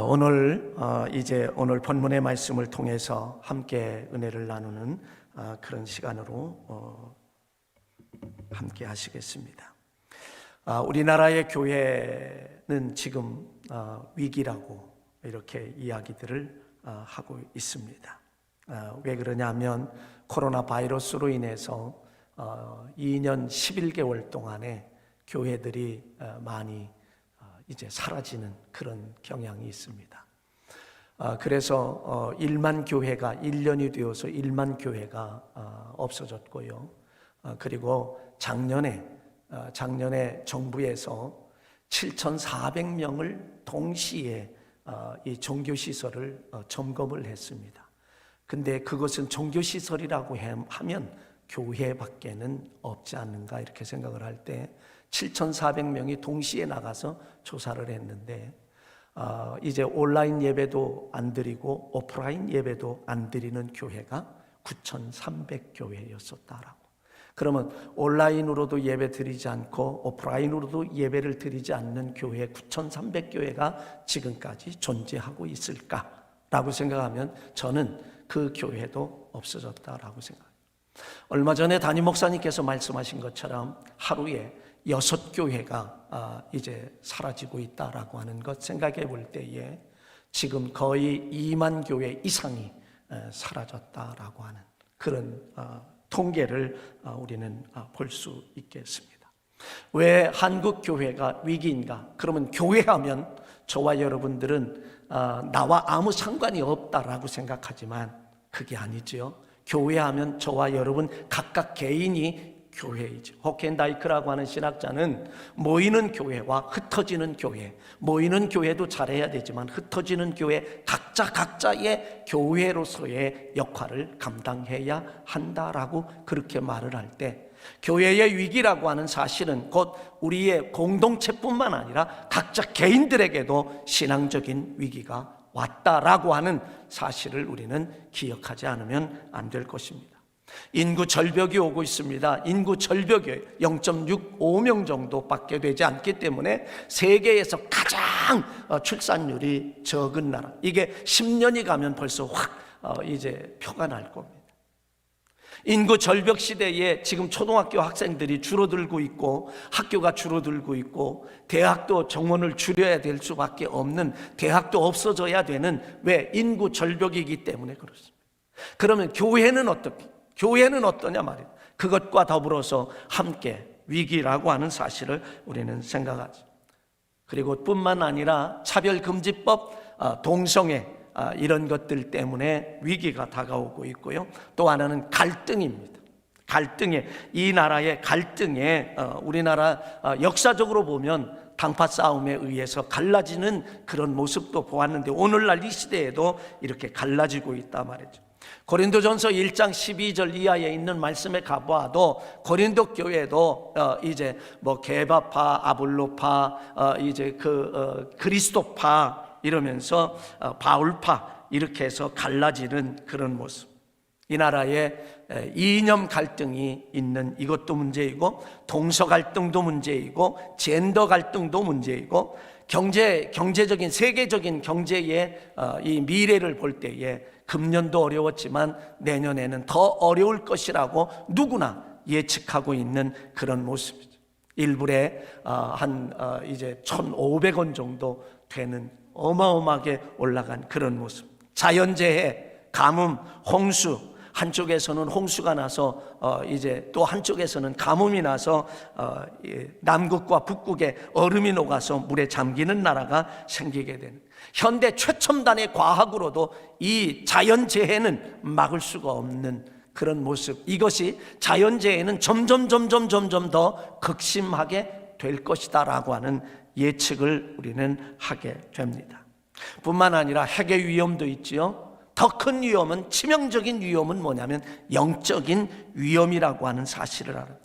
오늘 본문의 말씀을 통해서 함께 은혜를 나누는 그런 시간으로 함께 하시겠습니다. 우리나라의 교회는 지금 위기라고 이렇게 이야기들을 하고 있습니다. 왜 그러냐면 코로나 바이러스로 인해서 2년 11개월 동안에 교회들이 많이 이제 사라지는 그런 경향이 있습니다. 그래서 1만 교회가 1년이 되어서 1만 교회가 없어졌고요. 그리고 작년에 정부에서 7,400명을 동시에 이 종교시설을 점검을 했습니다. 근데 그것은 종교시설이라고 하면 교회밖에는 없지 않는가 이렇게 생각을 할 때 7,400명이 동시에 나가서 조사를 했는데 이제 온라인 예배도 안 드리고 오프라인 예배도 안 드리는 교회가 9,300교회였었다라고. 그러면 온라인으로도 예배 드리지 않고 오프라인으로도 예배를 드리지 않는 교회 9,300교회가 지금까지 존재하고 있을까라고 생각하면 저는 그 교회도 없어졌다라고 생각합니다. 얼마 전에 담임 목사님께서 말씀하신 것처럼 하루에 6교회가 이제 사라지고 있다라고 하는 것 생각해 볼 때에 지금 거의 2만 교회 이상이 사라졌다라고 하는 그런 통계를 우리는 볼 수 있겠습니다. 왜 한국 교회가 위기인가? 그러면 교회하면 저와 여러분들은 나와 아무 상관이 없다라고 생각하지만 그게 아니죠. 교회하면 저와 여러분 각각 개인이 교회이죠. 호켄다이크라고 하는 신학자는 모이는 교회와 흩어지는 교회, 모이는 교회도 잘해야 되지만 흩어지는 교회 각자의 교회로서의 역할을 감당해야 한다라고 그렇게 말을 할 때 교회의 위기라고 하는 사실은 곧 우리의 공동체뿐만 아니라 각자 개인들에게도 신앙적인 위기가 왔다라고 하는 사실을 우리는 기억하지 않으면 안 될 것입니다. 인구 절벽이 오고 있습니다. 인구 절벽이 0.65명 정도밖에 되지 않기 때문에 세계에서 가장 출산율이 적은 나라. 이게 10년이 가면 벌써 확 이제 표가 날 겁니다. 인구 절벽 시대에 지금 초등학교 학생들이 줄어들고 있고 학교가 줄어들고 있고 대학도 정원을 줄여야 될 수밖에 없는, 대학도 없어져야 되는, 왜? 인구 절벽이기 때문에 그렇습니다. 그러면 교회는 어떻게? 교회는 어떠냐 말이에요. 그것과 더불어서 함께 위기라고 하는 사실을 우리는 생각하죠. 그리고 뿐만 아니라 차별금지법, 동성애 이런 것들 때문에 위기가 다가오고 있고요. 또 하나는 갈등입니다. 이 나라의 갈등에 우리나라 역사적으로 보면 당파 싸움에 의해서 갈라지는 그런 모습도 보았는데 오늘날 이 시대에도 이렇게 갈라지고 있단 말이죠. 고린도전서 1장 12절 이하에 있는 말씀에 가보아도 고린도 교회도 이제 뭐 게바파, 아볼로파, 이제 그리스도파 이러면서 바울파 이렇게 해서 갈라지는 그런 모습. 이 나라에 이념 갈등이 있는 이것도 문제이고 동서 갈등도 문제이고 젠더 갈등도 문제이고 경제적인 세계적인 경제의 이 미래를 볼 때에 금년도 어려웠지만 내년에는 더 어려울 것이라고 누구나 예측하고 있는 그런 모습이죠. 일불에 이제 1,500원 정도 되는 어마어마하게 올라간 그런 모습. 자연재해, 가뭄, 홍수, 한쪽에서는 홍수가 나서 이제 또 한쪽에서는 가뭄이 나서 남극과 북극에 얼음이 녹아서 물에 잠기는 나라가 생기게 되는, 현대 최첨단의 과학으로도 이 자연재해는 막을 수가 없는 그런 모습. 이것이 자연재해는 점점 더 극심하게 될 것이다 라고 하는 예측을 우리는 하게 됩니다. 뿐만 아니라 핵의 위험도 있지요. 더 큰 위험은, 치명적인 위험은 뭐냐면 영적인 위험이라고 하는 사실을 알아요.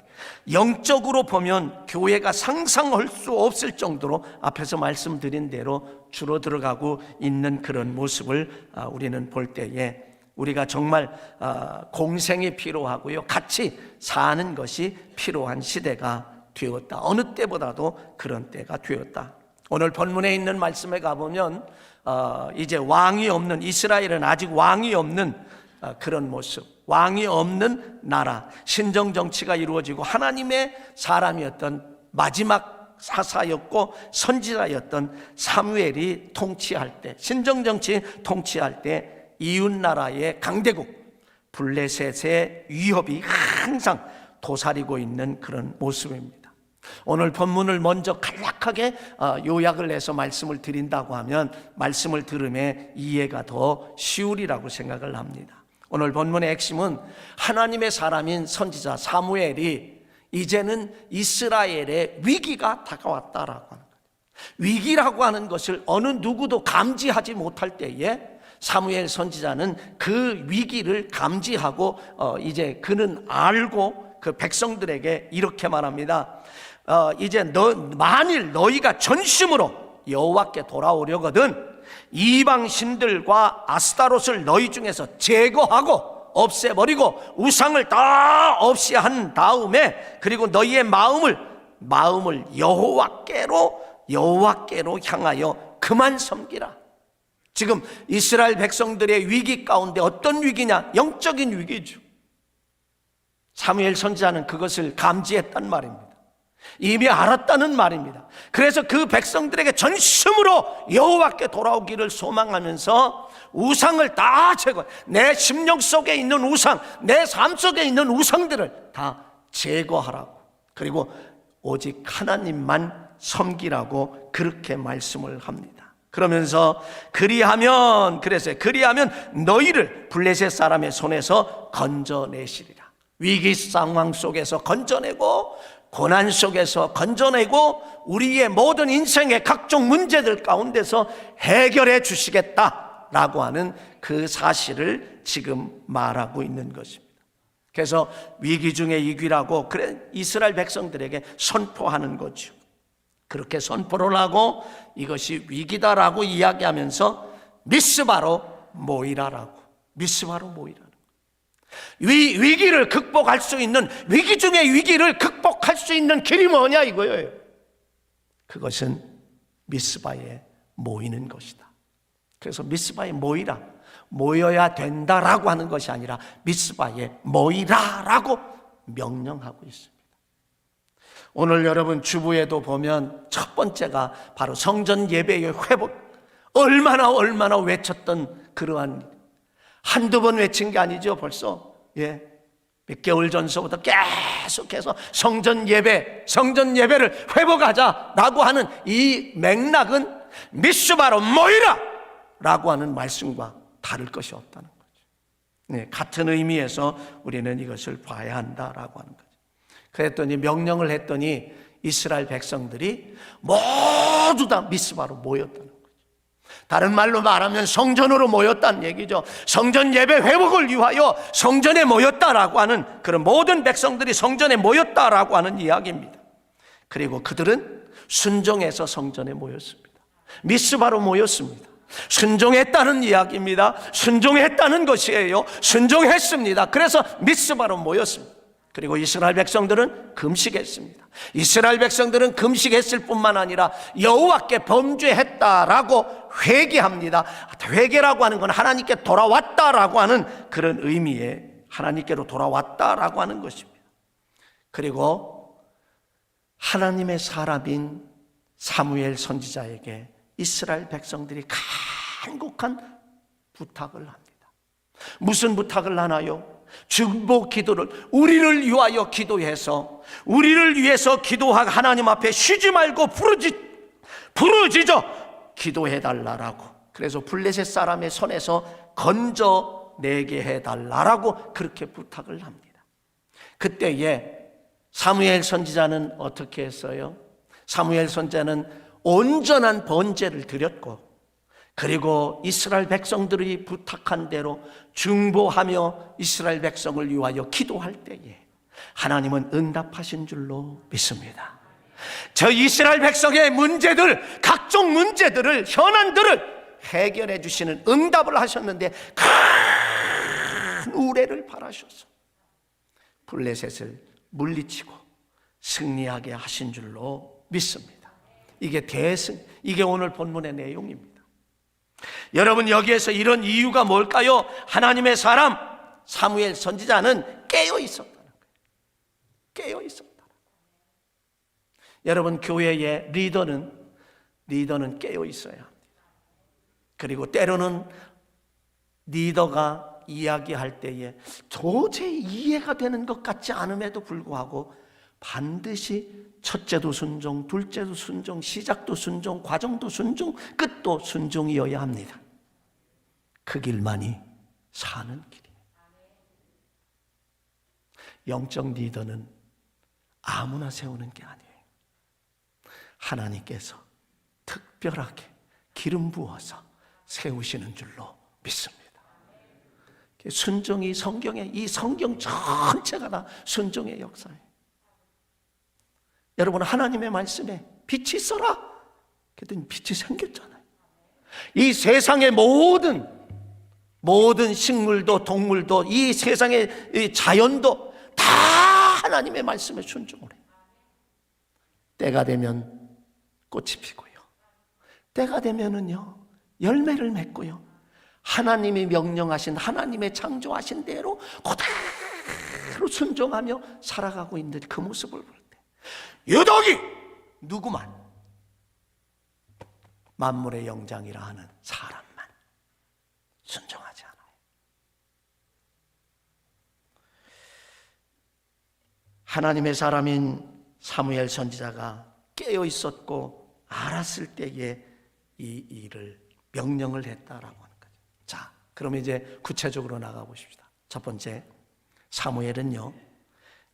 영적으로 보면 교회가 상상할 수 없을 정도로 앞에서 말씀드린 대로 줄어들어가고 있는 그런 모습을 우리는 볼 때에 우리가 정말 공생이 필요하고요, 같이 사는 것이 필요한 시대가 되었다. 어느 때보다도 그런 때가 되었다. 오늘 본문에 있는 말씀에 가보면 이제 왕이 없는, 이스라엘은 아직 왕이 없는 그런 모습, 왕이 없는 나라, 신정정치가 이루어지고 하나님의 사람이었던 마지막 사사였고 선지자였던 사무엘이 통치할 때, 신정정치 통치할 때 이웃나라의 강대국 블레셋의 위협이 항상 도사리고 있는 그런 모습입니다. 오늘 본문을 먼저 간략하게 요약을 해서 말씀을 드린다고 하면 말씀을 들음에 이해가 더 쉬우리라고 생각을 합니다. 오늘 본문의 핵심은 하나님의 사람인 선지자 사무엘이 이제는 이스라엘의 위기가 다가왔다라고 하는 거예요. 위기라고 하는 것을 어느 누구도 감지하지 못할 때에 사무엘 선지자는 그 위기를 감지하고 이제 그는 알고 그 백성들에게 이렇게 말합니다. 이제 만일 너희가 전심으로 여호와께 돌아오려거든 이방 신들과 아스타롯을 너희 중에서 제거하고 없애버리고 우상을 다 없이 한 다음에 그리고 너희의 마음을 여호와께로 향하여 그만 섬기라. 지금 이스라엘 백성들의 위기 가운데 어떤 위기냐? 영적인 위기죠. 사무엘 선지자는 그것을 감지했단 말입니다. 이미 알았다는 말입니다. 그래서 그 백성들에게 전심으로 여호와께 돌아오기를 소망하면서 우상을 다 제거, 내 심령 속에 있는 우상, 내 삶 속에 있는 우상들을 다 제거하라고, 그리고 오직 하나님만 섬기라고 그렇게 말씀을 합니다. 그러면서 그리하면 너희를 블레셋 사람의 손에서 건져내시리라. 위기 상황 속에서 건져내고 고난 속에서 건져내고 우리의 모든 인생의 각종 문제들 가운데서 해결해 주시겠다라고 하는 그 사실을 지금 말하고 있는 것입니다. 그래서 위기 중에 위기라고 이스라엘 백성들에게 선포하는 거죠. 그렇게 선포를 하고 이것이 위기다라고 이야기하면서 미스바로 모이라라고, 미스바로 모이라. 위기를 극복할 수 있는, 위기 중에 위기를 극복할 수 있는 길이 뭐냐 이거예요. 그것은 미스바에 모이는 것이다. 그래서 미스바에 모이라, 모여야 된다라고 하는 것이 아니라 미스바에 모이라라고 명령하고 있습니다. 오늘 여러분 주부에도 보면 첫 번째가 바로 성전 예배의 회복, 얼마나 외쳤던 그러한, 한두 번 외친 게 아니죠. 벌써 몇 개월 전서부터 계속해서 성전 예배를 회복하자라고 하는 이 맥락은 미스바로 모이라 라고 하는 말씀과 다를 것이 없다는 거죠. 같은 의미에서 우리는 이것을 봐야 한다라고 하는 거죠. 그랬더니 명령을 했더니 이스라엘 백성들이 모두 다 미스바로 모였다는 거죠. 다른 말로 말하면 성전으로 모였다는 얘기죠. 성전 예배 회복을 위하여 성전에 모였다라고 하는, 그런 모든 백성들이 성전에 모였다라고 하는 이야기입니다. 그리고 그들은 순종해서 성전에 모였습니다. 미스바로 모였습니다. 순종했다는 이야기입니다. 순종했다는 것이에요. 순종했습니다. 그래서 미스바로 모였습니다. 그리고 이스라엘 백성들은 금식했습니다. 이스라엘 백성들은 금식했을 뿐만 아니라 여호와께 범죄했다라고 회개합니다. 회개라고 하는 건 하나님께 돌아왔다라고 하는 그런 의미의, 하나님께로 돌아왔다라고 하는 것입니다. 그리고 하나님의 사람인 사무엘 선지자에게 이스라엘 백성들이 간곡한 부탁을 합니다. 무슨 부탁을 하나요? 중보 기도를, 우리를 위하여 기도해서, 우리를 위해서 기도하고 하나님 앞에 쉬지 말고 부르짖어 기도해달라고. 그래서 블레셋 사람의 손에서 건져내게 해달라고 그렇게 부탁을 합니다. 그때에 사무엘 선지자는 어떻게 했어요? 사무엘 선지자는 온전한 번제를 드렸고, 그리고 이스라엘 백성들이 부탁한 대로 중보하며 이스라엘 백성을 위하여 기도할 때에 하나님은 응답하신 줄로 믿습니다. 저 이스라엘 백성의 문제들, 각종 문제들을, 현안들을 해결해 주시는, 응답을 하셨는데 큰 우레를 바라셔서 블레셋을 물리치고 승리하게 하신 줄로 믿습니다. 이게 오늘 본문의 내용입니다. 여러분, 여기에서 이런 이유가 뭘까요? 하나님의 사람 사무엘 선지자는 깨어 있었다는 거예요. 깨어 있었다. 여러분, 교회의 리더는 깨어 있어야 합니다. 그리고 때로는 리더가 이야기할 때에 도저히 이해가 되는 것 같지 않음에도 불구하고 반드시 첫째도 순종, 둘째도 순종, 시작도 순종, 과정도 순종, 끝도 순종이어야 합니다. 그 길만이 사는 길이에요. 영적 리더는 아무나 세우는 게 아니에요. 하나님께서 특별하게 기름 부어서 세우시는 줄로 믿습니다. 순종이 이 성경 전체가 다 순종의 역사예요. 여러분, 하나님의 말씀에 빛이 있어라 그랬더니 빛이 생겼잖아요. 이 세상의 모든 식물도 동물도 이 세상의 자연도 다 하나님의 말씀에 순종을 해요. 때가 되면 꽃이 피고요, 때가 되면은요 열매를 맺고요, 하나님이 명령하신, 하나님의 창조하신 대로 그대로 순종하며 살아가고 있는 그 모습을 볼 때 유독이 누구만 만물의 영장이라 하는 사람만 순종하지 않아요. 하나님의 사람인 사무엘 선지자가 깨어 있었고 알았을 때에 이 일을 명령을 했다라고 하는 거죠. 자, 그럼 이제 구체적으로 나가 보십시다. 첫 번째, 사무엘은요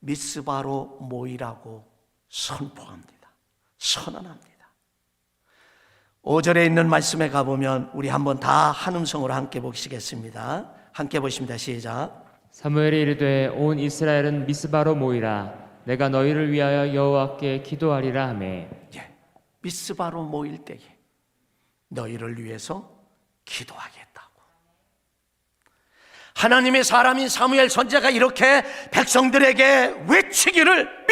미스바로 모이라고 선포합니다. 선언합니다. 5절에 있는 말씀에 가보면 우리 한번 다 한 음성으로 함께 보시겠습니다. 함께 보십니다. 시작. 사무엘이 이르되 온 이스라엘은 미스바로 모이라. 내가 너희를 위하여 여호와께 기도하리라 하매. 예, 미스바로 모일 때에 너희를 위해서 기도하겠다고. 하나님의 사람인 사무엘 선지자가 이렇게 백성들에게 외치기를,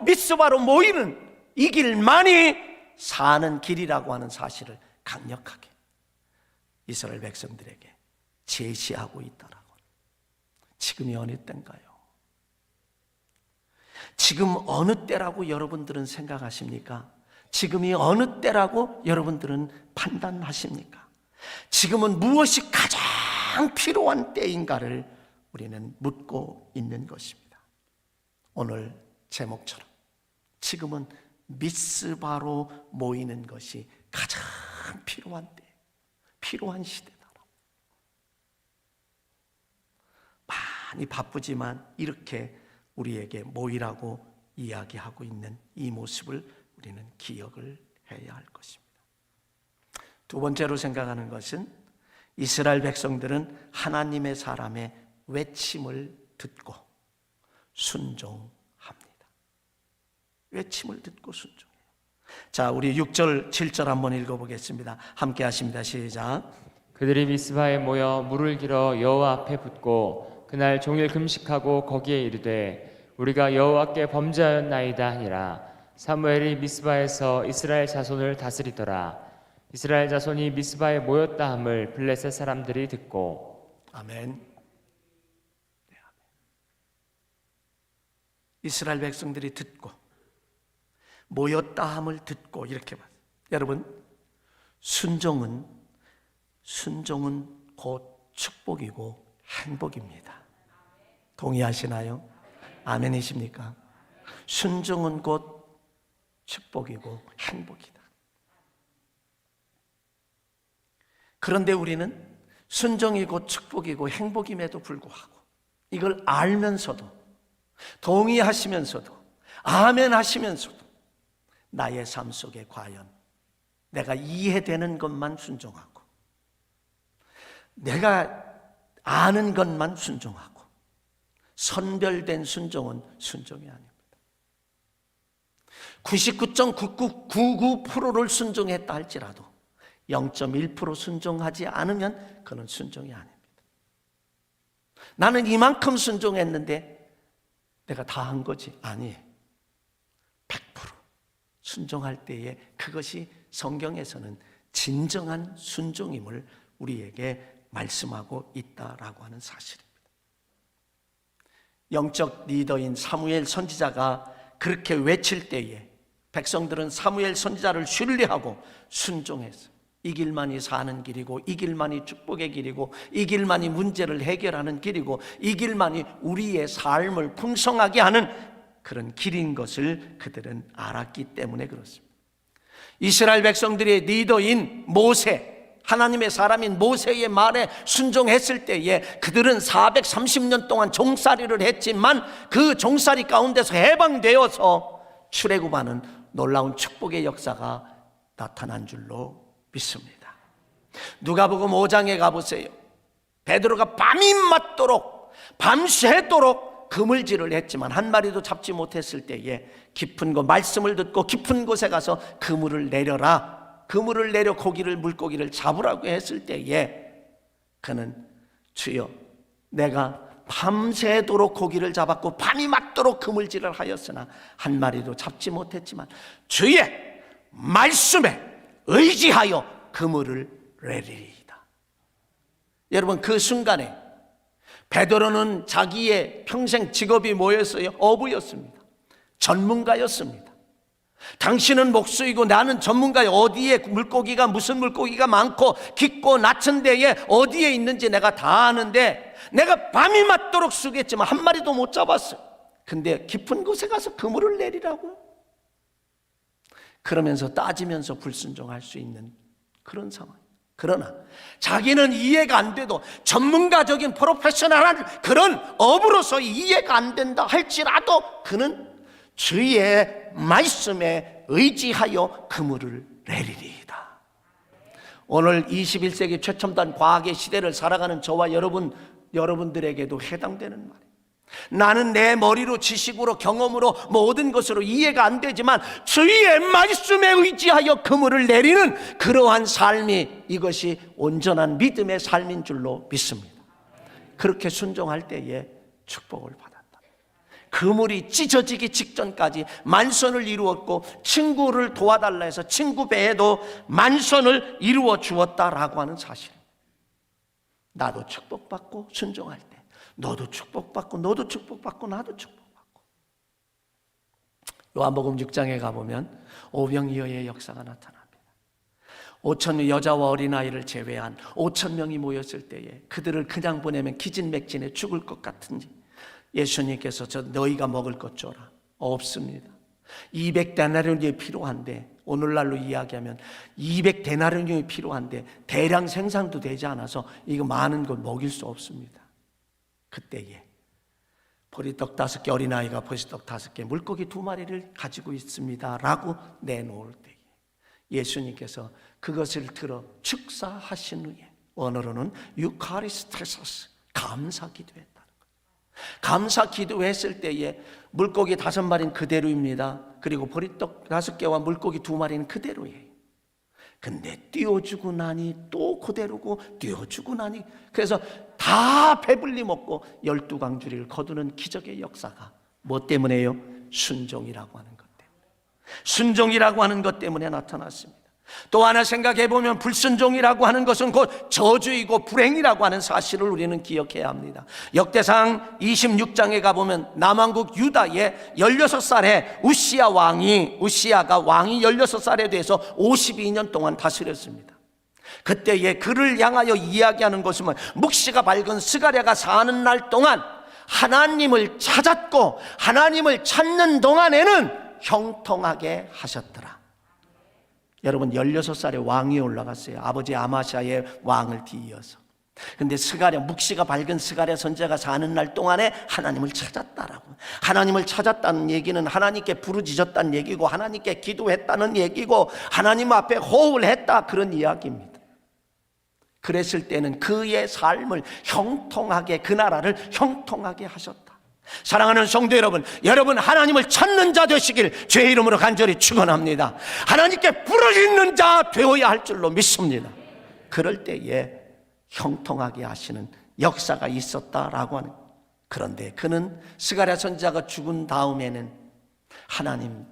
미스바로 모이는 이 길만이 사는 길이라고 하는 사실을 강력하게 이스라엘 백성들에게 제시하고 있다라고. 지금이 어느 때인가요? 지금 어느 때라고 여러분들은 생각하십니까? 지금이 어느 때라고 여러분들은 판단하십니까? 지금은 무엇이 가장 필요한 때인가를 우리는 묻고 있는 것입니다. 오늘 제목처럼 지금은 미스바로 모이는 것이 가장 필요한 때, 필요한 시대다. 많이 바쁘지만 이렇게 우리에게 모이라고 이야기하고 있는 이 모습을 우리는 기억을 해야 할 것입니다. 두 번째로 생각하는 것은 이스라엘 백성들은 하나님의 사람의 외침을 듣고 순종합니다. 외침을 듣고 순종해요. 자, 우리 6절, 7절 한번 읽어보겠습니다. 함께 하십니다. 시작. 그들이 미스바에 모여 물을 길어 여호와 앞에 붓고 그날 종일 금식하고 거기에 이르되 우리가 여호와께 범죄하였나이다 하니라. 사무엘이 미스바에서 이스라엘 자손을 다스리더라. 이스라엘 자손이 미스바에 모였다 함을 블레셋 사람들이 듣고. 아멘. 이스라엘 백성들이 듣고 모였다 함을 듣고 이렇게 봤어요. 여러분, 순종은 곧 축복이고 행복입니다. 동의하시나요? 아멘이십니까? 순종은 곧 축복이고 행복이다. 그런데 우리는 순종이 곧 축복이고 행복임에도 불구하고 이걸 알면서도, 동의하시면서도, 아멘 하시면서도 나의 삶 속에 과연 내가 이해되는 것만 순종하고 내가 아는 것만 순종하고 선별된 순종은 순종이 아닙니다. 99.9999%를 순종했다 할지라도 0.1% 순종하지 않으면 그는 순종이 아닙니다. 나는 이만큼 순종했는데 내가 다 한 거지? 아니에요. 100% 순종할 때에 그것이 성경에서는 진정한 순종임을 우리에게 말씀하고 있다라고 하는 사실입니다. 영적 리더인 사무엘 선지자가 그렇게 외칠 때에 백성들은 사무엘 선지자를 신뢰하고 순종했어요. 이 길만이 사는 길이고, 이 길만이 축복의 길이고, 이 길만이 문제를 해결하는 길이고, 이 길만이 우리의 삶을 풍성하게 하는 그런 길인 것을 그들은 알았기 때문에 그렇습니다. 이스라엘 백성들의 리더인 모세, 하나님의 사람인 모세의 말에 순종했을 때에 그들은 430년 동안 종살이를 했지만 그 종살이 가운데서 해방되어서 출애굽하는 놀라운 축복의 역사가 나타난 줄로 믿습니다. 누가복음 5장에 가보세요. 베드로가 밤이 맞도록 밤새도록 그물질을 했지만 한 마리도 잡지 못했을 때에 깊은 곳, 말씀을 듣고 깊은 곳에 가서 그물을 내려라, 그물을 내려 물고기를 잡으라고 했을 때에 그는 주여, 내가 밤새도록 고기를 잡았고 밤이 맞도록 그물질을 하였으나 한 마리도 잡지 못했지만 주의 말씀에 의지하여 그물을 내리리이다. 여러분, 그 순간에 베드로는 자기의 평생 직업이 뭐였어요? 어부였습니다. 전문가였습니다. 당신은 목수이고 나는 전문가예요. 어디에 물고기가, 무슨 물고기가 많고 깊고 낮은 데에 어디에 있는지 내가 다 아는데 내가 밤이 맞도록 쓰겠지만 한 마리도 못 잡았어요. 근데 깊은 곳에 가서 그물을 내리라고요. 그러면서 따지면서 불순종할 수 있는 그런 상황. 그러나 자기는 이해가 안 돼도 전문가적인 프로페셔널한 그런 업으로서 이해가 안 된다 할지라도 그는 주의 말씀에 의지하여 그물을 내리리이다. 오늘 21세기 최첨단 과학의 시대를 살아가는 저와 여러분들에게도 해당되는 말이에요. 나는 내 머리로, 지식으로, 경험으로, 모든 것으로 이해가 안 되지만 주의 말씀에 의지하여 그물을 내리는 그러한 삶이, 이것이 온전한 믿음의 삶인 줄로 믿습니다. 그렇게 순종할 때에 축복을 받았다. 그물이 찢어지기 직전까지 만선을 이루었고 친구를 도와달라 해서 친구 배에도 만선을 이루어 주었다라고 하는 사실. 나도 축복받고 순종할 때 너도 축복받고, 너도 축복받고, 나도 축복받고. 요한복음 6장에 가보면 오병이어의 역사가 나타납니다. 5,000명 여자와 어린아이를 제외한 5,000명이 모였을 때에 그들을 그냥 보내면 기진맥진에 죽을 것 같은지 예수님께서 저 너희가 먹을 것 줘라. 없습니다. 200데나리온이 필요한데, 오늘날로 이야기하면 200데나리온이 필요한데 대량 생산도 되지 않아서 이거 많은 걸 먹일 수 없습니다. 그때에 보리떡 5개, 어린아이가 보리떡 5개, 물고기 2마리를 가지고 있습니다 라고 내놓을 때에 예수님께서 그것을 들어 축사하신 후에, 원어로는 유카리스테소스, 감사 기도했다는 거예요. 감사 기도했을 때에 물고기 5마리는 그대로입니다. 그리고 보리떡 5개와 물고기 2마리는 그대로예요. 근데 띄워주고 나니 또 그대로고, 띄워주고 나니, 그래서 다 배불리 먹고 12광주리를 거두는 기적의 역사가 뭐 때문에요? 순종이라고 하는 것 때문에, 순종이라고 하는 것 때문에 나타났습니다. 또 하나 생각해 보면 불순종이라고 하는 것은 곧 저주이고 불행이라고 하는 사실을 우리는 기억해야 합니다. 역대상 26장에 가보면 남왕국 유다의 16살의 우시아가 왕이 16살에 대해서 52년 동안 다스렸습니다. 그때에 그를 향하여 이야기하는 것은 묵시가 밝은 스가랴가 사는 날 동안 하나님을 찾았고 하나님을 찾는 동안에는 형통하게 하셨더라. 여러분, 16살에 왕이 올라갔어요. 아버지 아마샤의 왕을 뒤이어서. 근데 묵시가 밝은 스가랴 선지자가 사는 날 동안에 하나님을 찾았다라고. 하나님을 찾았다는 얘기는 하나님께 부르짖었다는 얘기고, 하나님께 기도했다는 얘기고, 하나님 앞에 호흡을 했다, 그런 이야기입니다. 그랬을 때는 그의 삶을 형통하게, 그 나라를 형통하게 하셨다. 사랑하는 성도 여러분, 여러분 하나님을 찾는 자 되시길 주의 이름으로 간절히 축원합니다. 하나님께 부르짖는 자 되어야 할 줄로 믿습니다. 그럴 때에 형통하게 하시는 역사가 있었다라고 하는. 그런데 그는 스가랴 선지자가 죽은 다음에는 하나님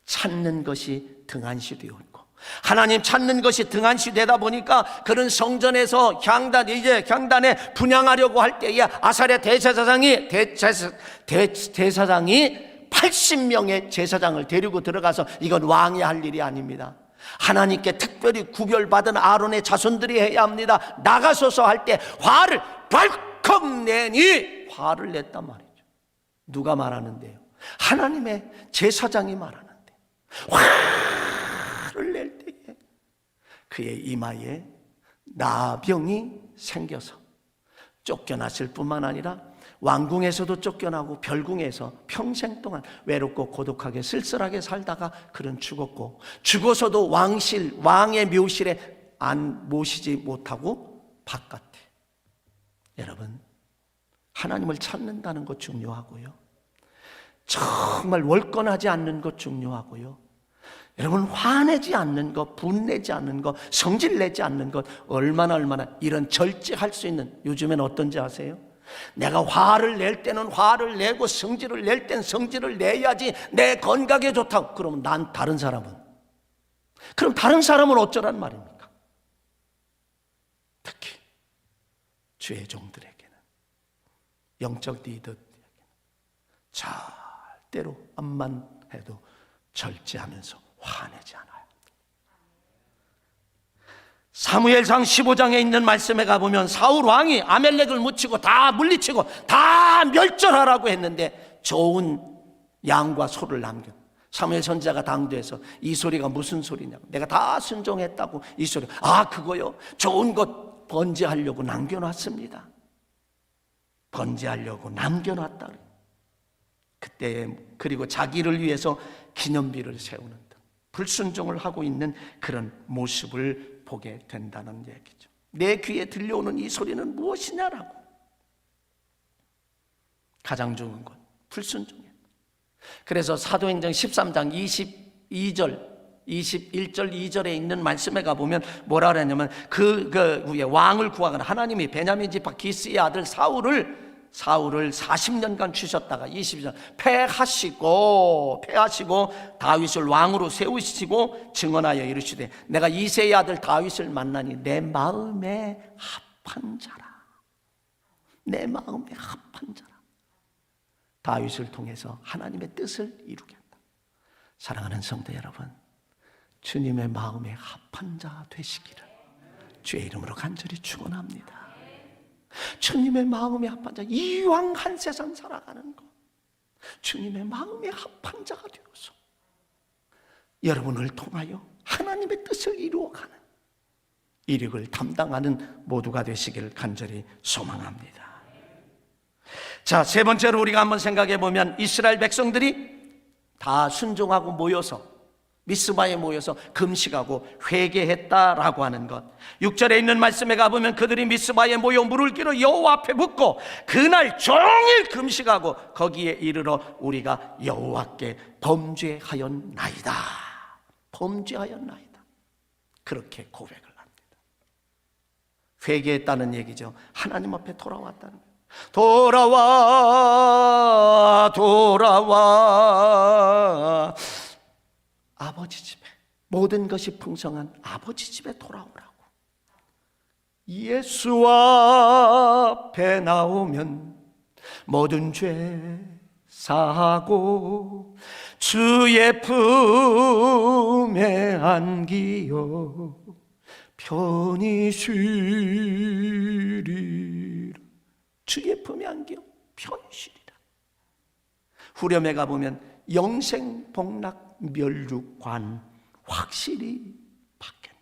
찾는 것이 등한시되어 있고, 하나님 찾는 것이 등한시되다 보니까 그런 성전에서 향단에 분향하려고 할 때에 아사랴 대제사장이 80명의 제사장을 데리고 들어가서, 이건 왕이 할 일이 아닙니다. 하나님께 특별히 구별받은 아론의 자손들이 해야 합니다. 나가소서 할 때 화를 벌컥 내니 화를 냈단 말이죠. 누가 말하는데요? 하나님의 제사장이 말하는데, 화를 낼 때에 그의 이마에 나병이 생겨서 쫓겨났을 뿐만 아니라 왕궁에서도 쫓겨나고 별궁에서 평생 동안 외롭고 고독하게 쓸쓸하게 살다가 그는 죽었고, 죽어서도 왕의 묘실에 안 모시지 못하고 바깥에. 여러분, 하나님을 찾는다는 것 중요하고요, 정말 월권하지 않는 것 중요하고요, 여러분 화내지 않는 것, 분내지 않는 것, 성질내지 않는 것, 얼마나 이런 절제할 수 있는, 요즘엔 어떤지 아세요? 내가 화를 낼 때는 화를 내고 성질을 낼 땐 성질을 내야지 내 건강에 좋다고. 그러면 다른 사람은 어쩌란 말입니까? 특히 주의 종들에게는, 영적 리더들에게는 절대로 암만 해도 절제하면서 화내지 않아요. 사무엘상 15장에 있는 말씀에 가보면 사울 왕이 아멜렉을 묻히고 다 물리치고 다 멸절하라고 했는데 좋은 양과 소를 남겨. 사무엘 선지자가 당도해서 이 소리가 무슨 소리냐고, 내가 다 순종했다고. 이 소리, 그거요, 좋은 것 번제하려고 남겨놨습니다. 번제하려고 남겨놨다. 그때 그리고 자기를 위해서 기념비를 세우는 등 불순종을 하고 있는 그런 모습을 보게 된다는 얘기죠. 내 귀에 들려오는 이 소리는 무엇이냐라고. 가장 좋은 것, 불순종이에요. 그래서 사도행전 13장 22절 21절 2절에 있는 말씀에 가보면 뭐라 그러냐면 그 왕을 구하거나, 하나님이 베냐민 지파 기스의 아들 사울을 40년간 주셨다가 20년 패하시고 다윗을 왕으로 세우시고 증언하여 이르시되, 내가 이새의 아들 다윗을 만나니 내 마음에 합한 자라. 내 마음에 합한 자라. 다윗을 통해서 하나님의 뜻을 이루겠다. 사랑하는 성도 여러분, 주님의 마음에 합한 자 되시기를 주의 이름으로 간절히 축원합니다. 주님의 마음에 합한 자, 이왕 한 세상 살아가는 것, 주님의 마음에 합한 자가 되어서 여러분을 통하여 하나님의 뜻을 이루어가는 이력을 담당하는 모두가 되시길 간절히 소망합니다. 자, 세 번째로 우리가 한번 생각해 보면, 이스라엘 백성들이 다 순종하고 모여서 미스바에 모여서 금식하고 회개했다라고 하는 것. 6절에 있는 말씀에 가보면 그들이 미스바에 모여 물을 끼러 여호와 앞에 붓고 그날 종일 금식하고 거기에 이르러 우리가 여호와께 범죄하였나이다. 범죄하였나이다. 그렇게 고백을 합니다. 회개했다는 얘기죠. 하나님 앞에 돌아왔다는 거예요. 돌아와 아버지 집에, 모든 것이 풍성한 아버지 집에 돌아오라고. 예수 앞에 나오면 모든 죄 사하고 주의 품에 안기어 편히 쉬리라. 주의 품에 안기어 편히 쉬리라. 후렴에 가보면 영생 복락 멸류관 확실히 받겠네.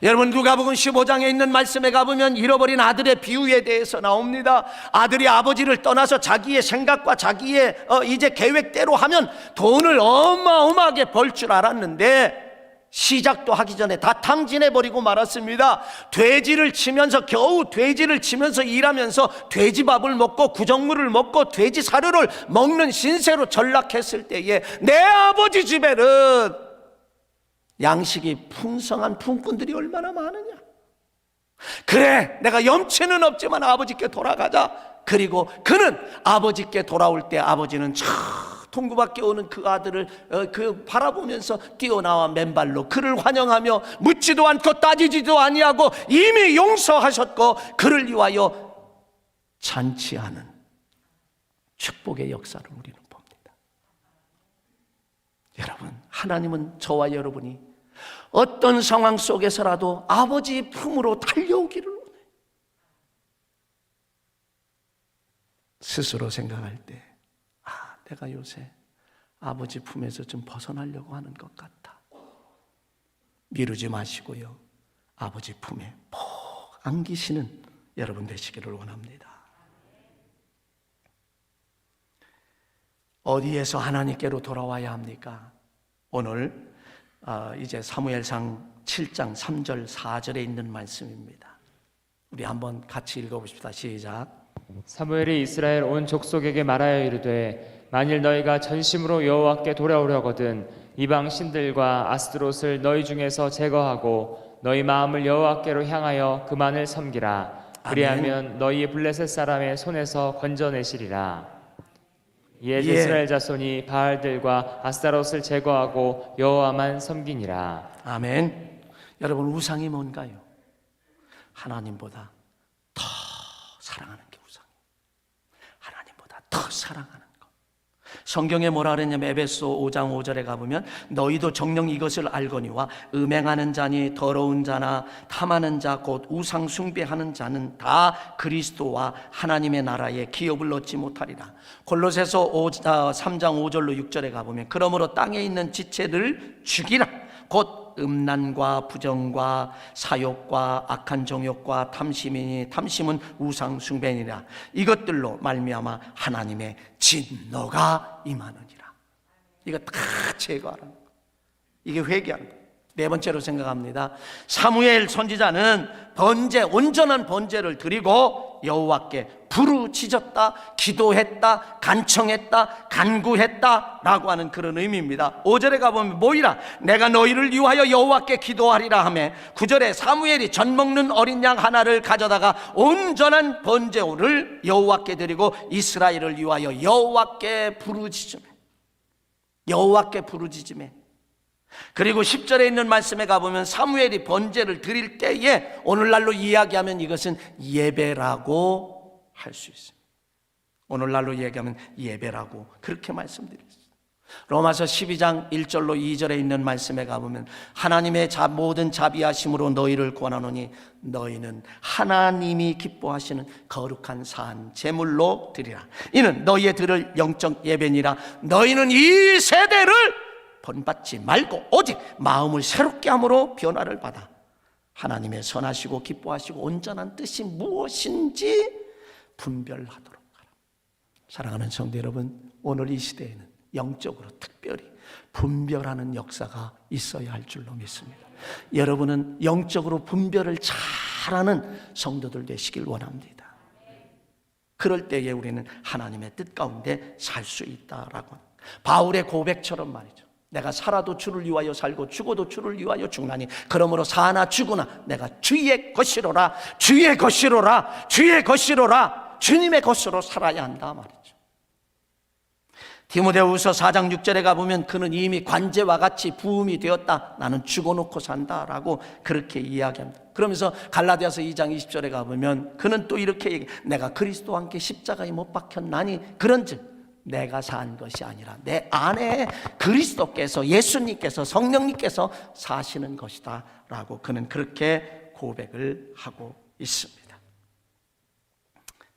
여러분, 누가복음 15장에 있는 말씀에 가보면 잃어버린 아들의 비유에 대해서 나옵니다. 아들이 아버지를 떠나서 자기의 생각과 자기의 이제 계획대로 하면 돈을 어마어마하게 벌 줄 알았는데 시작도 하기 전에 다 탕진해버리고 말았습니다. 겨우 돼지를 치면서 일하면서 돼지밥을 먹고 구정물을 먹고 돼지 사료를 먹는 신세로 전락했을 때에 내 아버지 집에는 양식이 풍성한 품꾼들이 얼마나 많으냐. 그래, 내가 염치는 없지만 아버지께 돌아가자. 그리고 그는 아버지께 돌아올 때 아버지는 통구밖에 오는 그 아들을 바라보면서 뛰어나와 맨발로 그를 환영하며 묻지도 않고 따지지도 아니하고 이미 용서하셨고 그를 위하여 잔치하는 축복의 역사를 우리는 봅니다. 여러분, 하나님은 저와 여러분이 어떤 상황 속에서라도 아버지 품으로 달려오기를 원해요. 스스로 생각할 때 내가 요새 아버지 품에서 좀 벗어나려고 하는 것 같다. 미루지 마시고요, 아버지 품에 푹 안기시는 여러분 되시기를 원합니다. 어디에서 하나님께로 돌아와야 합니까? 오늘 이제 사무엘상 7장 3절 4절에 있는 말씀입니다. 우리 한번 같이 읽어보십시다. 시작. 사무엘이 이스라엘 온 족속에게 말하여 이르되 만일 너희가 전심으로 여호와께 돌아오려거든 이방 신들과 아스드롯을 너희 중에서 제거하고 너희 마음을 여호와께로 향하여 그만을 섬기라. 그리하면 너희의 블레셋 사람의 손에서 건져내시리라. 이에 이스라엘 자손이 바알들과 아스타롯을 제거하고 여호와만 섬기니라. 아멘. 여러분, 우상이 뭔가요? 하나님보다 더 사랑하는 게 우상이에요. 하나님보다 더 사랑하는 것. 성경에 뭐라 그랬냐면 에베소 5장 5절에 가보면 너희도 정녕 이것을 알거니와 음행하는 자니 더러운 자나 탐하는 자 곧 우상 숭배하는 자는 다 그리스도와 하나님의 나라에 기업을 얻지 못하리라. 골로새서 3장 5절로 6절에 가보면 그러므로 땅에 있는 지체를 죽이라. 곧 음란과 부정과 사욕과 악한 정욕과 탐심이니 탐심은 우상 숭배니라. 이것들로 말미암아 하나님의 진노가 임하느니라. 이거 다 제거하라는 거. 이게 회개하는 거. 네 번째로 생각합니다. 사무엘 선지자는 온전한 번제를 드리고 여호와께 부르짖었다, 기도했다, 간청했다, 간구했다 라고 하는 그런 의미입니다. 5절에 가보면 모이라 내가 너희를 위하여 여호와께 기도하리라 하며 9절에 사무엘이 젖 먹는 어린 양 하나를 가져다가 온전한 번제를 여호와께 드리고 이스라엘을 위하여 여호와께 부르짖으며 그리고 10절에 있는 말씀에 가보면 사무엘이 번제를 드릴 때에 오늘날로 이야기하면 이것은 예배라고 할 수 있습니다. 오늘날로 이야기하면 예배라고 그렇게 말씀드렸습니다. 로마서 12장 1절로 2절에 있는 말씀에 가보면 하나님의 모든 자비하심으로 너희를 권하노니 너희는 하나님이 기뻐하시는 거룩한 산 제물로 드리라. 이는 너희의 들을 영적 예배니라. 너희는 이 세대를 본받지 말고 오직 마음을 새롭게 함으로 변화를 받아 하나님의 선하시고 기뻐하시고 온전한 뜻이 무엇인지 분별하도록 하라. 사랑하는 성도 여러분, 오늘 이 시대에는 영적으로 특별히 분별하는 역사가 있어야 할 줄로 믿습니다. 여러분은 영적으로 분별을 잘하는 성도들 되시길 원합니다. 그럴 때에 우리는 하나님의 뜻 가운데 살 수 있다라고. 바울의 고백처럼 말이죠. 내가 살아도 주를 위하여 살고 죽어도 주를 위하여 죽나니 그러므로 사나 죽으나 내가 주의 것이로라, 주의 것이로라, 주의 것이로라, 주님의 것으로 살아야 한다 말이죠. 디모데후서 4장 6절에 가보면 그는 이미 관제와 같이 부음이 되었다. 나는 죽어놓고 산다라고 그렇게 이야기합니다. 그러면서 갈라디아서 2장 20절에 가보면 그는 또 이렇게 얘기해. 내가 그리스도와 함께 십자가에 못 박혔나니 그런즉 내가 산 것이 아니라 내 안에 그리스도께서, 예수님께서, 성령님께서 사시는 것이다 라고 그는 그렇게 고백을 하고 있습니다.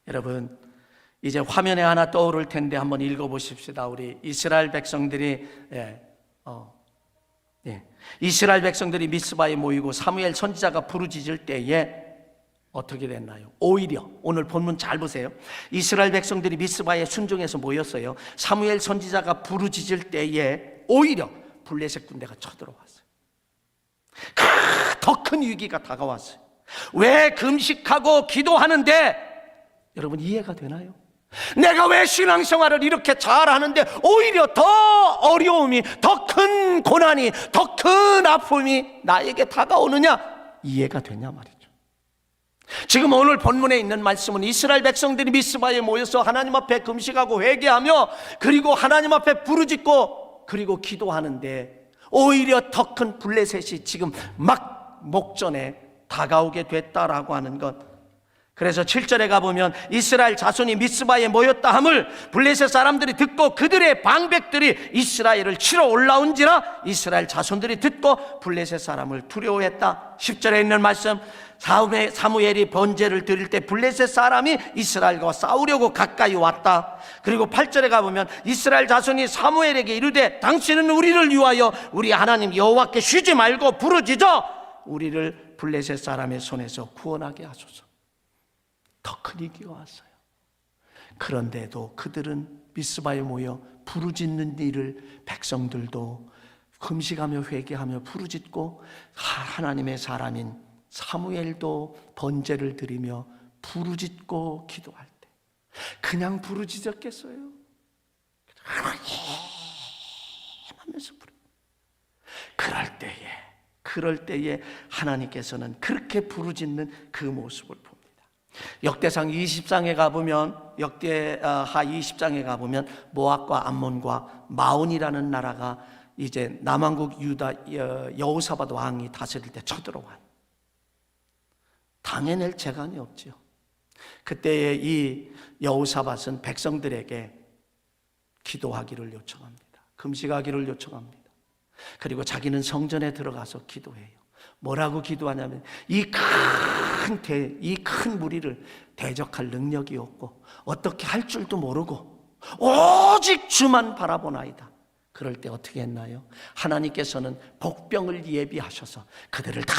여러분, 이제 화면에 하나 떠오를 텐데 한번 읽어보십시다. 우리 이스라엘 백성들이 이스라엘 백성들이 미스바에 모이고 사무엘 선지자가 부르짖을 때에 어떻게 됐나요? 오히려 오늘 본문 잘 보세요. 이스라엘 백성들이 미스바에 순종해서 모였어요. 사무엘 선지자가 부르짖을 때에 오히려 블레셋 군대가 쳐들어왔어요. 더 큰 위기가 다가왔어요. 왜 금식하고 기도하는데 여러분 이해가 되나요? 내가 왜 신앙생활을 이렇게 잘하는데 오히려 더 어려움이, 더 큰 고난이, 더 큰 아픔이 나에게 다가오느냐? 이해가 되냐 말이죠. 지금 오늘 본문에 있는 말씀은 이스라엘 백성들이 미스바에 모여서 하나님 앞에 금식하고 회개하며 그리고 하나님 앞에 부르짖고 그리고 기도하는데 오히려 더 큰 블레셋이 지금 막 목전에 다가오게 됐다라고 하는 것. 그래서 7절에 가보면 이스라엘 자손이 미스바에 모였다 함을 블레셋 사람들이 듣고 그들의 방백들이 이스라엘을 치러 올라온지라 이스라엘 자손들이 듣고 블레셋 사람을 두려워했다. 10절에 있는 말씀, 사무엘이 번제를 드릴 때 블레셋 사람이 이스라엘과 싸우려고 가까이 왔다. 그리고 8절에 가보면 이스라엘 자손이 사무엘에게 이르되 당신은 우리를 위하여 우리 하나님 여호와께 쉬지 말고 부르짖어 우리를 블레셋 사람의 손에서 구원하게 하소서. 더 큰 위기가 왔어요. 그런데도 그들은 미스바에 모여 부르짖는 일을 백성들도 금식하며 회개하며 부르짖고 하나님의 사람인 사무엘도 번제를 드리며 부르짖고 기도할 때 그냥 부르짖었겠어요? 하나님 하면서 그럴 때에 하나님께서는 그렇게 부르짖는 그 모습을 봅니다. 역대상 20장에 가보면 역대하 20장에 가보면 모압과 암몬과 마온이라는 나라가 이제 남왕국 유다 여호사밧 왕이 다스릴 때 쳐들어와요. 당해낼 재간이 없지요. 그때에 이 여호사밧은 백성들에게 기도하기를 요청합니다. 금식하기를 요청합니다. 그리고 자기는 성전에 들어가서 기도해요. 뭐라고 기도하냐면 이 큰 무리를 대적할 능력이 없고 어떻게 할 줄도 모르고 오직 주만 바라보나이다. 그럴 때 어떻게 했나요? 하나님께서는 복병을 예비하셔서 그들을 다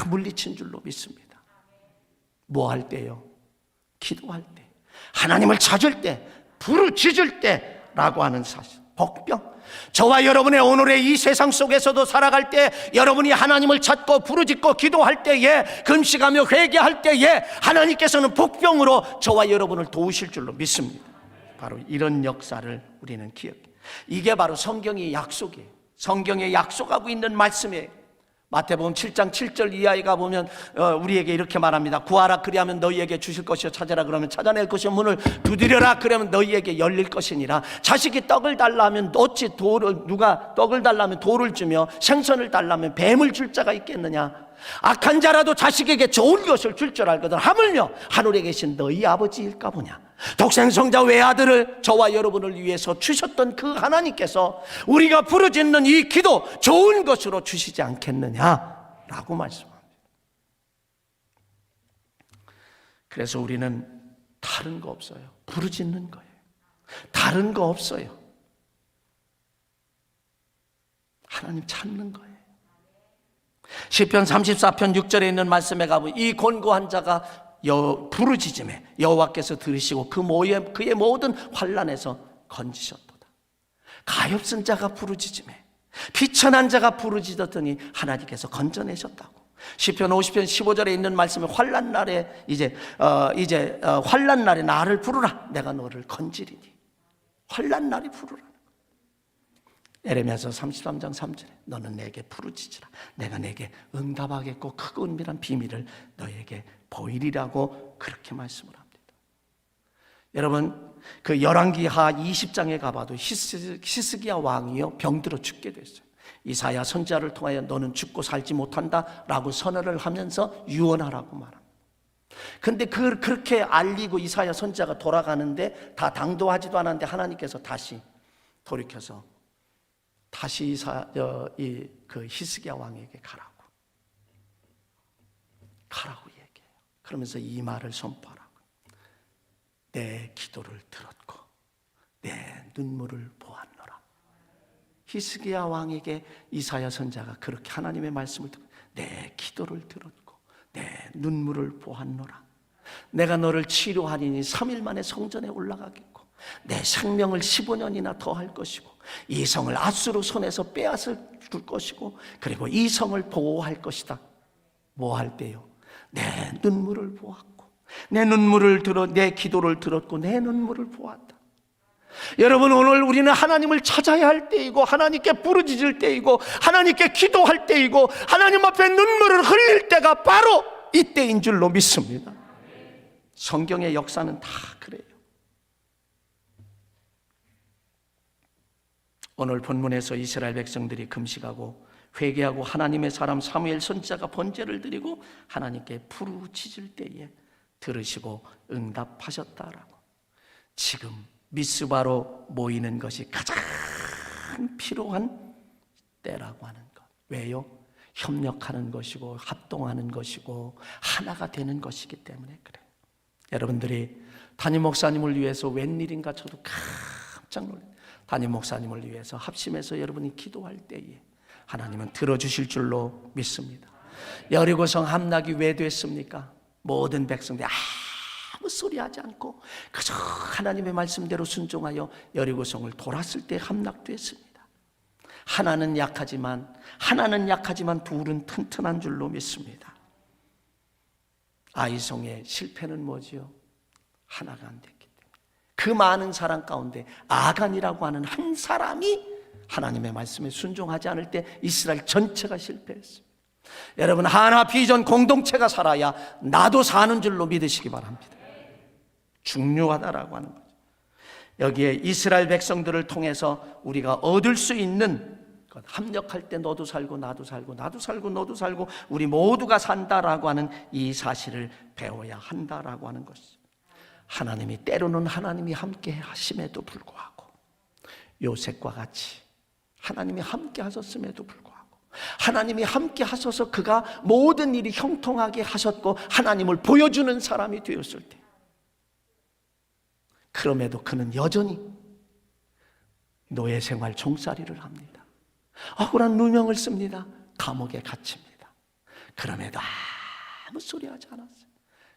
물리친 줄로 믿습니다. 뭐 할 때요? 기도할 때, 하나님을 찾을 때, 부르짖을 때라고 하는 사실. 복병. 저와 여러분의 오늘의 이 세상 속에서도 살아갈 때 여러분이 하나님을 찾고 부르짖고 기도할 때에 금식하며 회개할 때에 하나님께서는 복병으로 저와 여러분을 도우실 줄로 믿습니다. 바로 이런 역사를 우리는 기억해요. 이게 바로 성경의 약속이에요. 성경에 약속하고 있는 말씀이에요. 마태복음 7장 7절 이하에 가보면 우리에게 이렇게 말합니다. 구하라 그리하면 너희에게 주실 것이요 찾아라 그러면 찾아낼 것이요 문을 두드려라 그러면 너희에게 열릴 것이니라. 자식이 떡을 달라면 어찌 누가 떡을 달라면 돌을 주며 생선을 달라면 뱀을 줄 자가 있겠느냐. 악한 자라도 자식에게 좋은 것을 줄 줄 알거든 하물며 하늘에 계신 너희 아버지일까 보냐. 독생성자 외아들을 저와 여러분을 위해서 주셨던 그 하나님께서 우리가 부르짖는 이 기도 좋은 것으로 주시지 않겠느냐라고 말씀합니다. 그래서 우리는 다른 거 없어요. 부르짖는 거예요. 다른 거 없어요. 하나님 찾는 거예요. 시편 34편 6절에 있는 말씀에 가보면 이 곤고한 자가 부르짖음에 여호와께서 들으시고 그의 모든 환난에서 건지셨도다. 가엾은 자가 부르짖음에 비천한 자가 부르짖었더니 하나님께서 건져내셨다고. 시편 50편 15절에 있는 말씀에 환난 날에 환난 날에 나를 부르라 내가 너를 건지리니. 환난 날이 부르라. 에레미야서 33장 3절에 너는 내게 부르짖으라 내가 내게 응답하겠고 크고 은밀한 비밀을 너에게 보이리라고 그렇게 말씀을 합니다. 여러분 그 열왕기하 20장에 가봐도 히스기야 왕이요 병들어 죽게 됐어요. 이사야 선지자를 통하여 너는 죽고 살지 못한다 라고 선언을 하면서 유언하라고 말합니다. 근데 그렇게 알리고 이사야 선지자가 돌아가는데 다 당도하지도 않았는데 하나님께서 다시 돌이켜서 다시 그 히스기야 왕에게 가라고 얘기해요. 그러면서 이 말을 선포하라고. 내 기도를 들었고 내 눈물을 보았노라. 히스기야 왕에게 이사야 선지자가 그렇게 하나님의 말씀을 듣고 내 기도를 들었고 내 눈물을 보았노라. 내가 너를 치료하리니 3일 만에 성전에 올라가겠고 내 생명을 15년이나 더 할 것이고 이 성을 앗수르 손에서 빼앗을 줄 것이고 그리고 이 성을 보호할 것이다. 뭐 할 때요? 내 눈물을 보았고 내 기도를 들었고 내 눈물을 보았다. 여러분 오늘 우리는 하나님을 찾아야 할 때이고 하나님께 부르짖을 때이고 하나님께 기도할 때이고 하나님 앞에 눈물을 흘릴 때가 바로 이때인 줄로 믿습니다. 성경의 역사는 다 그래요. 오늘 본문에서 이스라엘 백성들이 금식하고 회개하고 하나님의 사람 사무엘 선지자가 번제를 드리고 하나님께 부르짖을 때에 들으시고 응답하셨다라고. 지금 미스바로 모이는 것이 가장 필요한 때라고 하는 것. 왜요? 협력하는 것이고 합동하는 것이고 하나가 되는 것이기 때문에 그래요. 여러분들이 담임 목사님을 위해서 웬일인가 저도 깜짝 놀라요. 담임 목사님을 위해서 합심해서 여러분이 기도할 때에 하나님은 들어주실 줄로 믿습니다. 여리고성 함락이 왜 됐습니까? 모든 백성들이 아무 소리하지 않고 그저 하나님의 말씀대로 순종하여 여리고성을 돌았을 때 함락됐습니다. 하나는 약하지만 둘은 튼튼한 줄로 믿습니다. 아이성의 실패는 뭐지요? 하나가 안 됐기 때문에. 그 많은 사람 가운데 아간이라고 하는 한 사람이 하나님의 말씀에 순종하지 않을 때 이스라엘 전체가 실패했습니다. 여러분, 하나 비전 공동체가 살아야 나도 사는 줄로 믿으시기 바랍니다. 중요하다라고 하는 거죠. 여기에 이스라엘 백성들을 통해서 우리가 얻을 수 있는 것, 합력할 때 너도 살고 나도 살고 나도 살고 너도 살고 우리 모두가 산다라고 하는 이 사실을 배워야 한다라고 하는 것이죠. 하나님이 때로는 하나님이 함께 하심에도 불구하고 요셉과 같이 하나님이 함께 하셨음에도 불구하고 하나님이 함께 하셔서 그가 모든 일이 형통하게 하셨고 하나님을 보여주는 사람이 되었을 때, 그럼에도 그는 여전히 노예 생활 종살이를 합니다. 억울한 누명을 씁니다. 감옥에 갇힙니다. 그럼에도 아무 소리 하지 않았어요.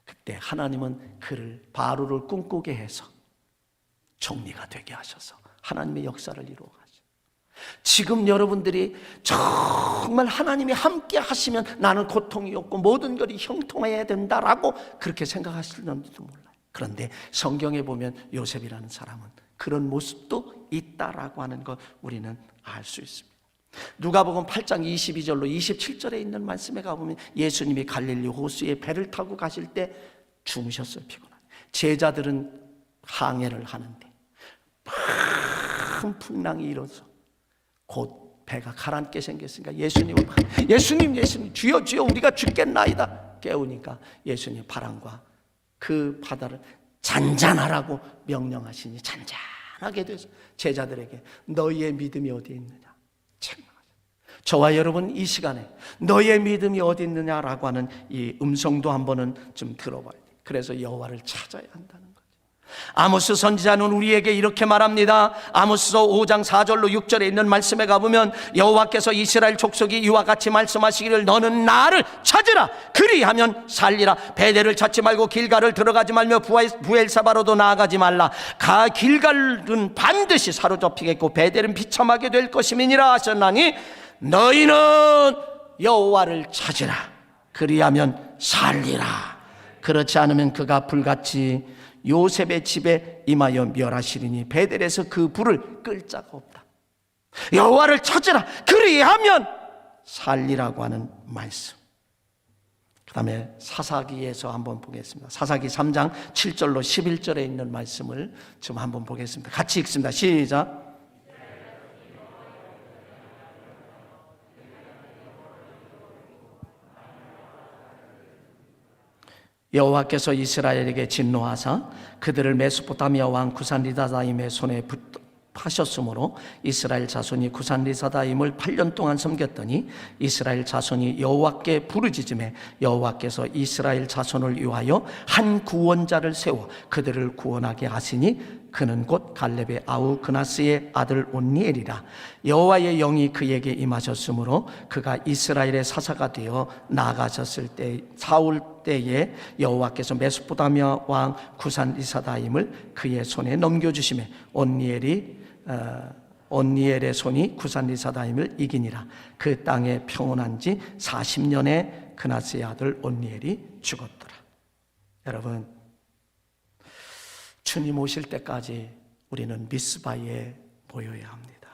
그때 하나님은 그를 바로를 꿈꾸게 해서 총리가 되게 하셔서 하나님의 역사를 이루어 가죠. 지금 여러분들이 정말 하나님이 함께 하시면 나는 고통이 없고 모든 것이 형통해야 된다라고 그렇게 생각하실는지도 몰라요. 그런데 성경에 보면 요셉이라는 사람은 그런 모습도 있다라고 하는 것 우리는 알 수 있습니다. 누가복음 8장 22절로 27절에 있는 말씀에 가보면 예수님이 갈릴리 호수에 배를 타고 가실 때 주무셨어요. 피곤하게. 제자들은 항해를 하는데 큰 풍랑이 일어서 곧 배가 가라앉게 생겼으니까 예수님 주여 주여 우리가 죽겠나이다 깨우니까 예수님 바람과 그 바다를 잔잔하라고 명령하시니 잔잔하게 돼서 제자들에게 너희의 믿음이 어디 있느냐 책망하셨어요. 저와 여러분 이 시간에 너희의 믿음이 어디 있느냐라고 하는 이 음성도 한번은 좀 들어봐야 돼요. 그래서 여호와를 찾아야 한다는 거죠. 아모스 선지자는 우리에게 이렇게 말합니다. 아모스서 5장 4절로 6절에 있는 말씀에 가보면 여호와께서 이스라엘 족속이 이와 같이 말씀하시기를 너는 나를 찾으라 그리하면 살리라. 베델을 찾지 말고 길갈을 들어가지 말며 부엘사바로도 나아가지 말라. 길갈은 반드시 사로잡히겠고 베델은 비참하게 될 것임이니라 하셨나니 너희는 여호와를 찾으라 그리하면 살리라. 그렇지 않으면 그가 불같이 요셉의 집에 임하여 멸하시리니 베델에서 그 불을 끌 자가 없다. 여호와를 찾으라 그리하면 살리라고 하는 말씀. 그 다음에 사사기에서 한번 보겠습니다. 사사기 3장 7절로 11절에 있는 말씀을 좀 한번 보겠습니다. 같이 읽습니다. 시작. 여호와께서 이스라엘에게 진노하사 그들을 메소포타미아 왕 구산리사다임의 손에 파셨으므로 이스라엘 자손이 구산리사다임을 8년 동안 섬겼더니 이스라엘 자손이 여호와께 부르짖음에 여호와께서 이스라엘 자손을 위하여 한 구원자를 세워 그들을 구원하게 하시니 그는 곧 갈렙의 아우 그나스의 아들 온니엘이라. 여호와의 영이 그에게 임하셨으므로 그가 이스라엘의 사사가 되어 나아가셨을 때 사울 때에 여호와께서 메소포타미아 왕 구산리사다임을 그의 손에 넘겨주시매 온니엘의 손이 구산리사다임을 이기니라. 그 땅에 평온한 지 40년에 그나스의 아들 온니엘이 죽었더라. 여러분, 주님 오실 때까지 우리는 미스바에 모여야 합니다.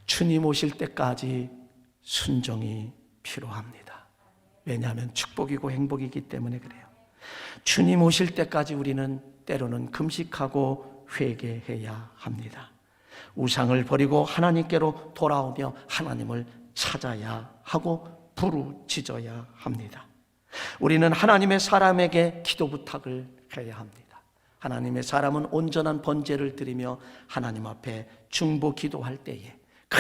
주님 오실 때까지 순종이 필요합니다. 왜냐하면 축복이고 행복이기 때문에 그래요. 주님 오실 때까지 우리는 때로는 금식하고 회개해야 합니다. 우상을 버리고 하나님께로 돌아오며 하나님을 찾아야 하고 부르짖어야 합니다. 우리는 하나님의 사람에게 기도 부탁을 해야 합니다. 하나님의 사람은 온전한 번제를 드리며 하나님 앞에 중보 기도할 때에 큰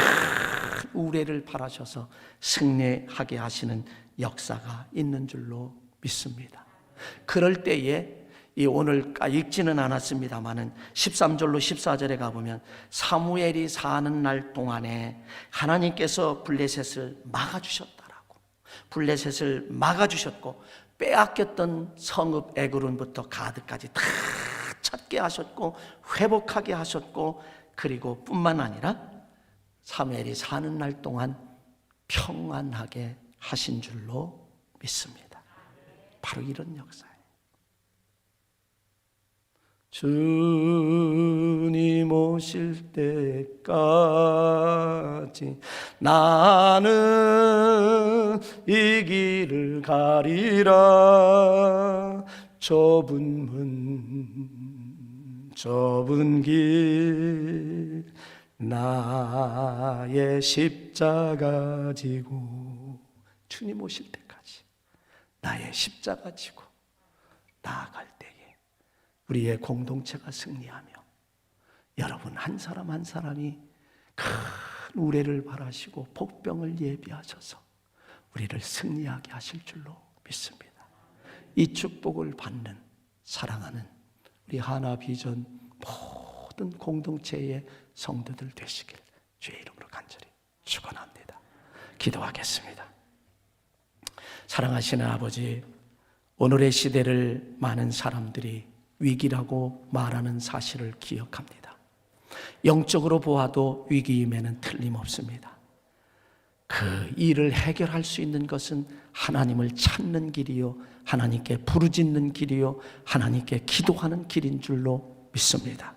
우레를 바라셔서 승리하게 하시는 역사가 있는 줄로 믿습니다. 그럴 때에 이 오늘 읽지는 않았습니다만은 13절로 14절에 가보면 사무엘이 사는 날 동안에 하나님께서 블레셋을 막아주셨다라고, 블레셋을 막아주셨고 빼앗겼던 성읍 에그론부터 가드까지 다 찾게 하셨고 회복하게 하셨고, 그리고 뿐만 아니라 사무엘이 사는 날 동안 평안하게 하신 줄로 믿습니다. 바로 이런 역사예요. 주님 오실 때까지 나는 이 길을 가리라. 좁은 문, 좁은 길, 나의 십자가 지고, 주님 오실 때까지 나의 십자가 지고 나아갈 때에 우리의 공동체가 승리하며 여러분 한 사람 한 사람이 큰 우레를 바라시고 복병을 예비하셔서 우리를 승리하게 하실 줄로 믿습니다. 이 축복을 받는 사랑하는 우리 하나비전 모든 공동체의 성도들 되시길 주의 이름으로 간절히 축원합니다. 기도하겠습니다. 사랑하시는 아버지, 오늘의 시대를 많은 사람들이 위기라고 말하는 사실을 기억합니다. 영적으로 보아도 위기임에는 틀림없습니다. 그 일을 해결할 수 있는 것은 하나님을 찾는 길이요, 하나님께 부르짖는 길이요, 하나님께 기도하는 길인 줄로 믿습니다.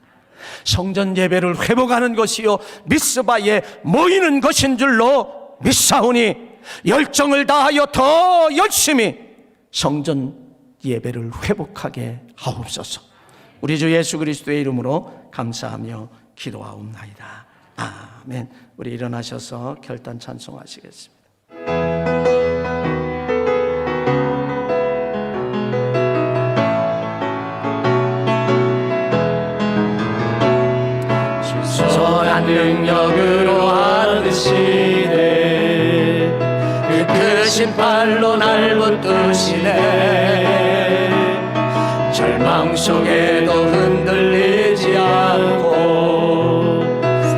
성전 예배를 회복하는 것이요 미스바에 모이는 것인 줄로 믿사오니 열정을 다하여 더 열심히 성전 예배를 회복하게 하옵소서. 우리 주 예수 그리스도의 이름으로 감사하며 기도하옵나이다. 아멘. 우리 일어나셔서 결단 찬송하시겠습니다. 선한 능력으로 하시네, 그 크신 팔로 날 붙드시네. 절망 속에도 흔들리지 않고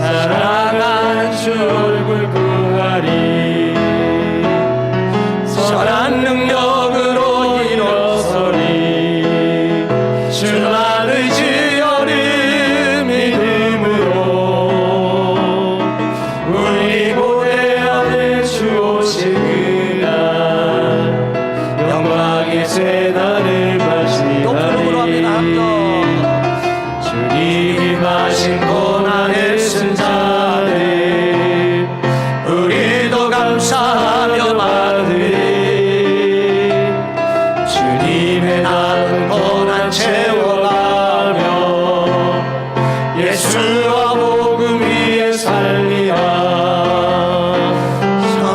사랑하는 주 얼굴 구하리. 선한 능력으로 일어서리. 주만 의지하리 믿음으로. 우리 고대 안에 주 오실 그날 영광의 새날을 맞이하리. 주님이 마신 고난의 순자들 우리도 감사하며 받으리. 주님의 나은 고난 채워가며 예수와 복음 위에 살리라.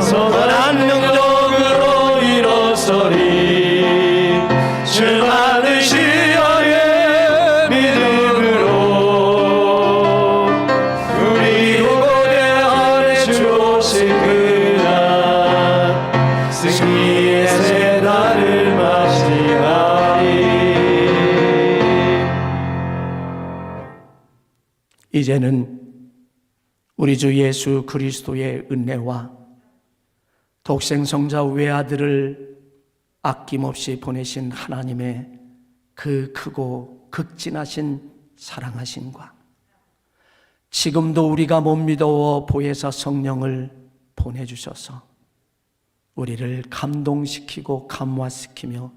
선한 능력으로 일어서리. 주만 의지하여 믿음으로. 우리 고대 안에 주 오실 그날 승리의 새날을 맞이하리. 이제는 우리 주 예수 그리스도의 은혜와 독생성자 외아들을 아낌없이 보내신 하나님의 그 크고 극진하신 사랑하심과 지금도 우리가 못 믿어 보혜사 성령을 보내주셔서 우리를 감동시키고 감화시키며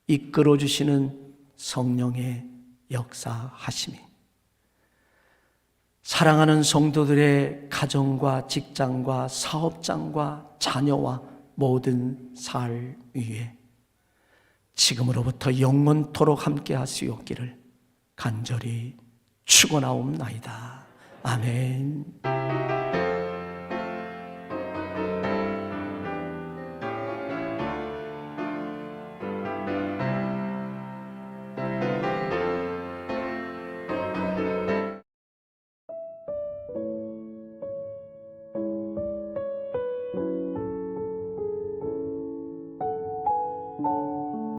이끌어주시는 성령의 역사하심이 사랑하는 성도들의 가정과 직장과 사업장과 자녀와 모든 살 위에 지금으로부터 영원토록 함께 하시옵기를 간절히 축원하옵나이다. 아멘.